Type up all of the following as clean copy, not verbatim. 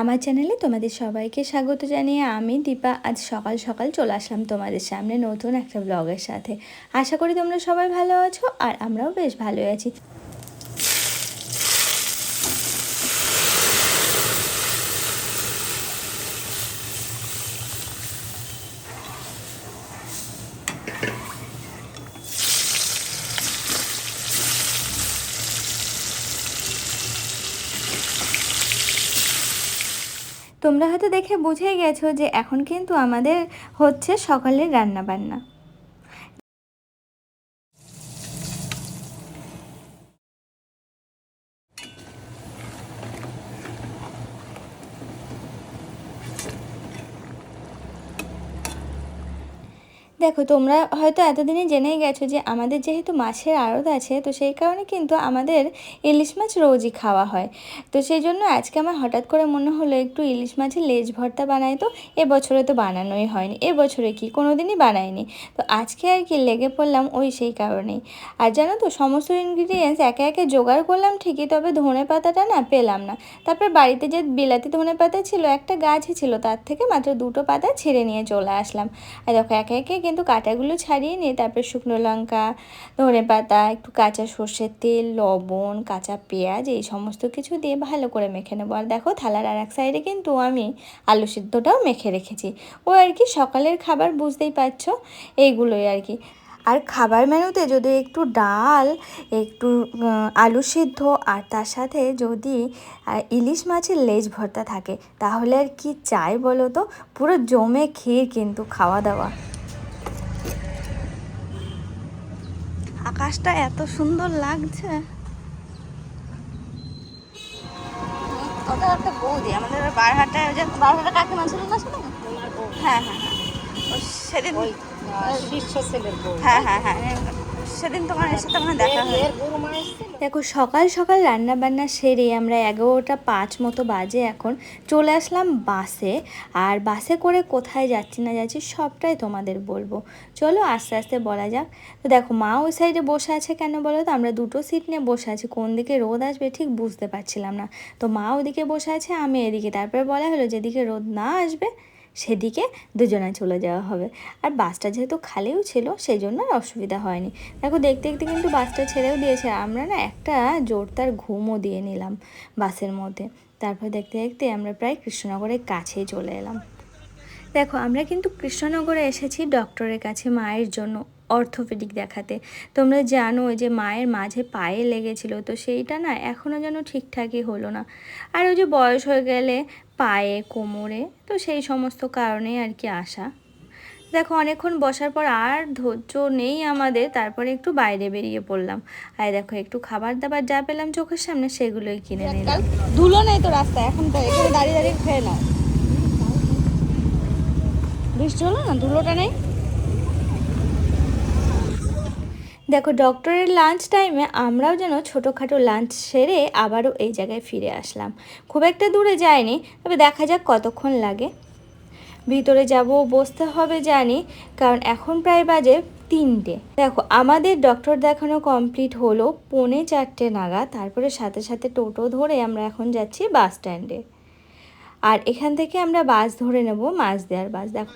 আমার চ্যানেলে তোমাদের সবাইকে স্বাগত জানিয়ে আমি দীপা আজ সকাল সকাল চলে আসলাম তোমাদের সামনে নতুন একটা ব্লগের সাথে। আশা করি তোমরা সবাই ভালো আছো আর আমরাও বেশ ভালোই আছি। তোমরা হয়তো দেখে বুঝেই গেছো যে এখন কিন্তু আমাদের হচ্ছে সকালের রান্না বান্না। দেখো তোমরা হয়তো এতদিনে জেনেই গেছো যে আমাদের যেহেতু মাছের আড়ত আছে, তো সেই কারণে কিন্তু আমাদের ইলিশ মাছ রোজই খাওয়া হয়। তো সেই জন্য আজকে আমার হঠাৎ করে মনে হলো একটু ইলিশ মাছের লেজ ভর্তা বানাই। তো এবছরে তো বানানোই হয়নি, এবছরে কি কোনো দিনই বানাইনি, তো আজকে আর কি লেগে পড়লাম ওই সেই কারণেই। আর জানো তো সমস্ত ইনগ্রিডিয়েন্টস একে একে জোগাড় করলাম ঠিকই, তবে ধনে পাতাটা না পেলাম না। তারপর বাড়িতে যে বিলাতি ধনে পাতা ছিল, একটা গাছই ছিল, তার থেকে মাত্র দুটো পাতা ছিঁড়ে নিয়ে চলে আসলাম। আর দেখো একে একে কিন্তু কাঁটাগুলো ছাড়িয়ে নিয়ে তারপর শুকনো লঙ্কা, ধনেপাতা, একটু কাঁচা সর্ষের তেল, লবণ, কাঁচা পেঁয়াজ এই সমস্ত কিছু দিয়ে ভালো করে মেখে নেবো। আর দেখো থালার আর এক সাইডে কিন্তু আমি আলু সিদ্ধটাও মেখে রেখেছি। ও আর কি সকালের খাবার বুঝতেই পারছো, এইগুলোই আর কি। আর খাবার মেনুতে যদি একটু ডাল, একটু আলু সিদ্ধ আর তার সাথে যদি ইলিশ মাছের লেজ ভর্তা থাকে তাহলে আর কি চাই বলো তো, পুরো জমে ক্ষীর কিন্তু খাওয়া দাওয়া। আকাশটা এত সুন্দর লাগছে। ওটা একটা বৌদি আমাদের বারহাটায়, ওই যে বারহাটা কাকিমা ছিল না, শুনো? হ্যাঁ হ্যাঁ হ্যাঁ, সেদিন হ্যাঁ হ্যাঁ হ্যাঁ, সেদিন তোমার সাথে আমার দেখা হয়। দেখো সকাল সকাল রান্না বান্না সেরে আমরা 11:05 মতো বাজে এখন চলে আসলাম বাসে। আর বাসে করে কোথায় যাচ্ছি না যাচ্ছি সবটাই তোমাদের বলবো, চলো আস্তে আস্তে বলা যাক। তো দেখো মা ওই সাইডে বসে আছে কেন বলো তো, আমরা দুটো সিট নিয়ে বসে আছি, কোন দিকে রোদ আসবে ঠিক বুঝতে পারছিলাম না। তো মা ওদিকে বসে আছে, আমি এদিকে। তারপরে বলা হলো যেদিকে রোদ না আসবে সেদিকে দুজনে চলে যাওয়া হবে। আর বাসটা যেহেতু খালিও ছিল সেই জন্য আর অসুবিধা হয়নি। দেখো দেখতে দেখতে কিন্তু বাসটা ছেড়েও দিয়েছে, আমরা না একটা জোরদার ঘুমও দিয়ে নিলাম বাসের মধ্যে। তারপর দেখতে দেখতে আমরা প্রায় কৃষ্ণনগরের কাছেই চলে এলাম। দেখো আমরা কিন্তু কৃষ্ণনগরে এসেছি ডক্টরের কাছে মায়ের জন্য অর্থোপেডিক দেখাতে। তোমরা জানো যে মায়ের মাঝে পায়ে লেগেছিল, তো সেইটা না এখনও যেন ঠিকঠাকই হলো না। আর ওই যে বয়স হয়ে গেলে পায়ে, কোমরে, তো সেই সমস্ত কারণেই আর কি আসা। দেখো অনেকক্ষণ বসার পর আর ধৈর্য নেই আমাদের, তারপরে একটু বাইরে বেরিয়ে পড়লাম। আর দেখো একটু খাবার দাবার যা পেলাম চোখের সামনে সেগুলোই কিনে নিলাম। ধুলো নেই তো রাস্তায়, এখন তো এখানে দাঁড়িয়ে দাঁড়িয়ে খেয়ে নাও। বৃষ্টি হলো না, ধুলোটা নেই। দেখো ডক্টরের লাঞ্চ টাইমে আমরাও যেন ছোটোখাটো লাঞ্চ সেরে আবারও এই জায়গায় ফিরে আসলাম। খুব একটা দূরে যায়নি, তবে দেখা যাক কতক্ষণ লাগে। ভিতরে যাব, বসতে হবে জানি, কারণ এখন প্রায় বাজে 3টে। দেখো আমাদের ডক্টর দেখানো কমপ্লিট হলো 3:45 নাগাদ। তারপরে সাথে সাথে টোটো ধরে আমরা এখন যাচ্ছি বাস স্ট্যান্ডে। আর এখান থেকে আমরা বাস ধরে নেব মাঝদিয়ার বাস। দেখো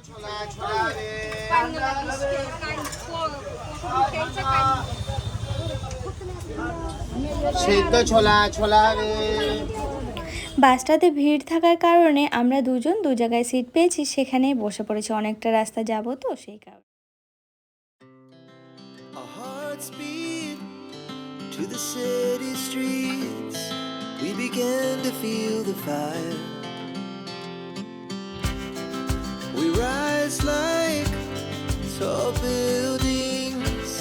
বাসটাতে ভিড় থাকার কারণে আমরা দুজন দু জায়গায় সিট পেয়েছি, সেখানেই বসে পড়েছি, অনেকটা রাস্তা যাব তো সেই কারণে। To the city streets, we began to feel the fire. We rise like tall buildings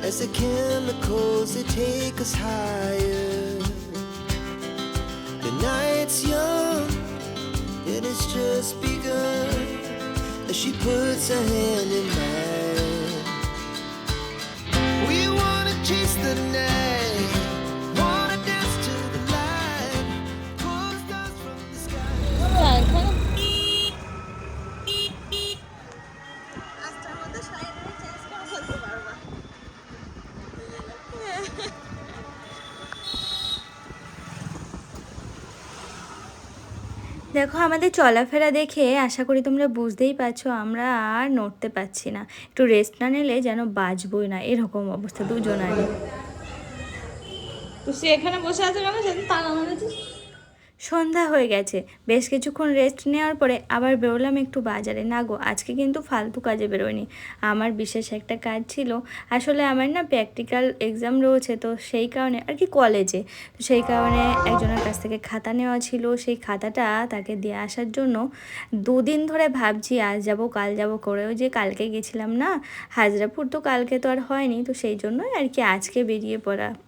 as the chemicals they take us higher. The night's young and it's just begun as she puts her hand in mine. We wanna chase the night, wanna dance to the light, pull stars from the sky. দেখো আমাদের চলাফেরা দেখে আশা করি তোমরা বুঝতেই পারছো আমরা আর নড়তে পারছি না, একটু রেস্ট না নিলে যেন বাঁচবই না, এরকম অবস্থা দুজনারই। তো সে এখানে বসে আছে কেন, সেদিন তালা মেরেছিস? সন্ধ্যা হয়ে গেছে, বেশ কিছুক্ষণ রেস্ট নেওয়ার পরে আবার বেরোলাম একটু বাজারে। না গো, আজকে কিন্তু ফালতু কাজে বেরোয়নি, আমার বিশেষ একটা কাজ ছিল। আসলে আমার না প্র্যাকটিক্যাল এক্সাম রয়েছে, তো সেই কারণে আর কি কলেজে, তো সেই কারণে একজনের কাছ থেকে খাতা নেওয়া ছিল, সেই খাতাটা তাকে দিয়ে আসার জন্য 2 দিন ধরে ভাবছি আজ যাব কাল যাব করে। ওই যে কালকে গেছিলাম না হাজরাপুর, তো কালকে তো আর হয়নি, তো সেই জন্যই আর কি আজকে বেরিয়ে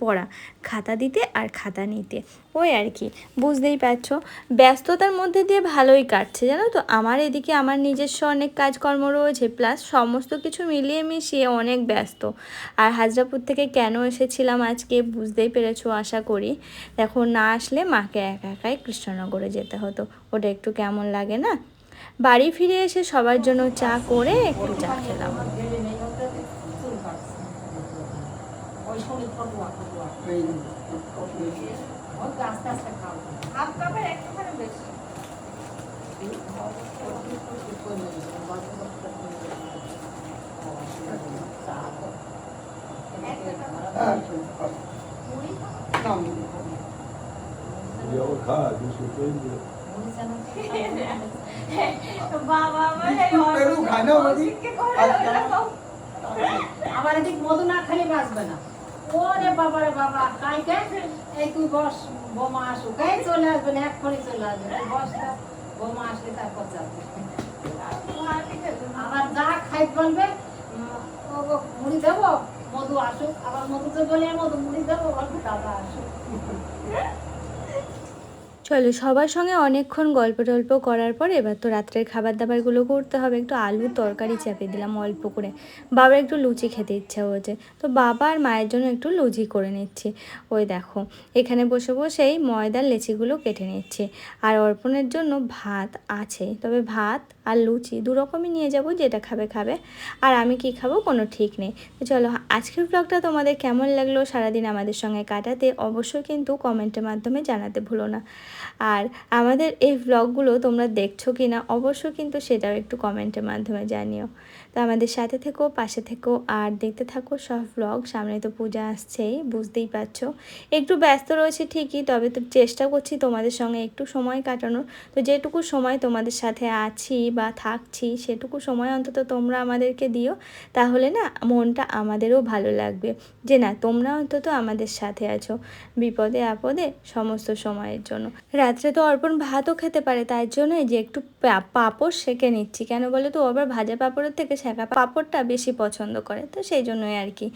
পড়া খাতা দিতে আর খাতা নিতে, ওই আর কি বুঝতেই পারছো। ব্যস্ততার মধ্যে দিয়ে ভালোই কাটছে জানো তো। আমার এদিকে আমার নিজস্ব অনেক কাজকর্ম রয়েছে, প্লাস সমস্ত কিছু মিলিয়ে মিশিয়ে অনেক ব্যস্ত। আর হাজরাপুর থেকে কেন এসেছিলাম আজকে বুঝতেই পেরেছো আশা করি। দেখো, না আসলে মাকে একা একাই কৃষ্ণনগরে যেতে হতো, ওটা একটু কেমন লাগে না। বাড়ি ফিরে এসে সবার জন্য চা করে একটু চা খেলাম। আবার এদিক মধু না খালি বাঁচবে না। ওরে বাবা রে বাবা, কালকে এই তুই বস, বোমা আসুক, এই চলে আসবে না, এক্ষুনি চলে আসবে, তুই বস না, বোমা আসলে তারপর যাবে। আবার যা খাইতে বলবে মুড়ি দেবো, মধু আসুক, আবার মধুকে বলে মধু মুড়ি দেবো, বলবে দাদা আসুক। চলো, সবার সঙ্গে অনেকক্ষণ গল্প টল্প করার পর এবার তো রাত্রের খাবার দাবারগুলো করতে হবে। একটু আলুর তরকারি চাপিয়ে দিলাম অল্প করে, বাবার একটু লুচি খেতে ইচ্ছা হয়েছে, তো বাবা আর মায়ের জন্য একটু লুচি করে নিচ্ছি। ওই দেখো, এখানে বসে বসেই ময়দার লেচিগুলো কেটে নিচ্ছি। আর অর্পণের জন্য ভাত আছে, তবে ভাত আর লুচি দু রকমই নিয়ে যাব, যেটা খাবে খাবে, আর আমি কি খাবো কোনো ঠিক নেই। তো চলো, আজকের ব্লগটা তোমাদের কেমন লাগলো সারাদিন আমাদের সঙ্গে কাটাতে অবশ্যই কিন্তু কমেন্টের মাধ্যমে জানাতে ভুলো না। আর আমাদের এই ভ্লগগুলো তোমরা দেখছো কি না অবশ্যই কিন্তু সেটাও একটু কমেন্টের মাধ্যমে জানিও। তো আমাদের সাথে থেকো, পাশে থেকো, আর দেখতে থাকো সব ভ্লগ। সামনে তো পূজা আসছেই, বুঝতেই পারছো একটু ব্যস্ত রয়েছে ঠিকই, তবে তো চেষ্টা করছি তোমাদের সঙ্গে একটু সময় কাটানোর। তো যেটুকু সময় তোমাদের সাথে আছি বা থাকছি সেটুকু সময় অন্তত তোমরা আমাদেরকে দিও, তাহলে না মনটা আমাদেরও ভালো লাগবে যে না তোমরা অন্তত আমাদের সাথে আছো বিপদে আপদে সমস্ত সময়ের জন্য। রাত্রে তো অর্পণ ভাতও খেতে পারে, তাই জন্যই যে একটু পাঁপড় সেঁকে নিচ্ছি। কেন বলো তো, আবার ভাজা পাঁপড়ের থেকে সেঁকা পাঁপড়টা বেশি পছন্দ করে, তো সেই জন্যই আর কি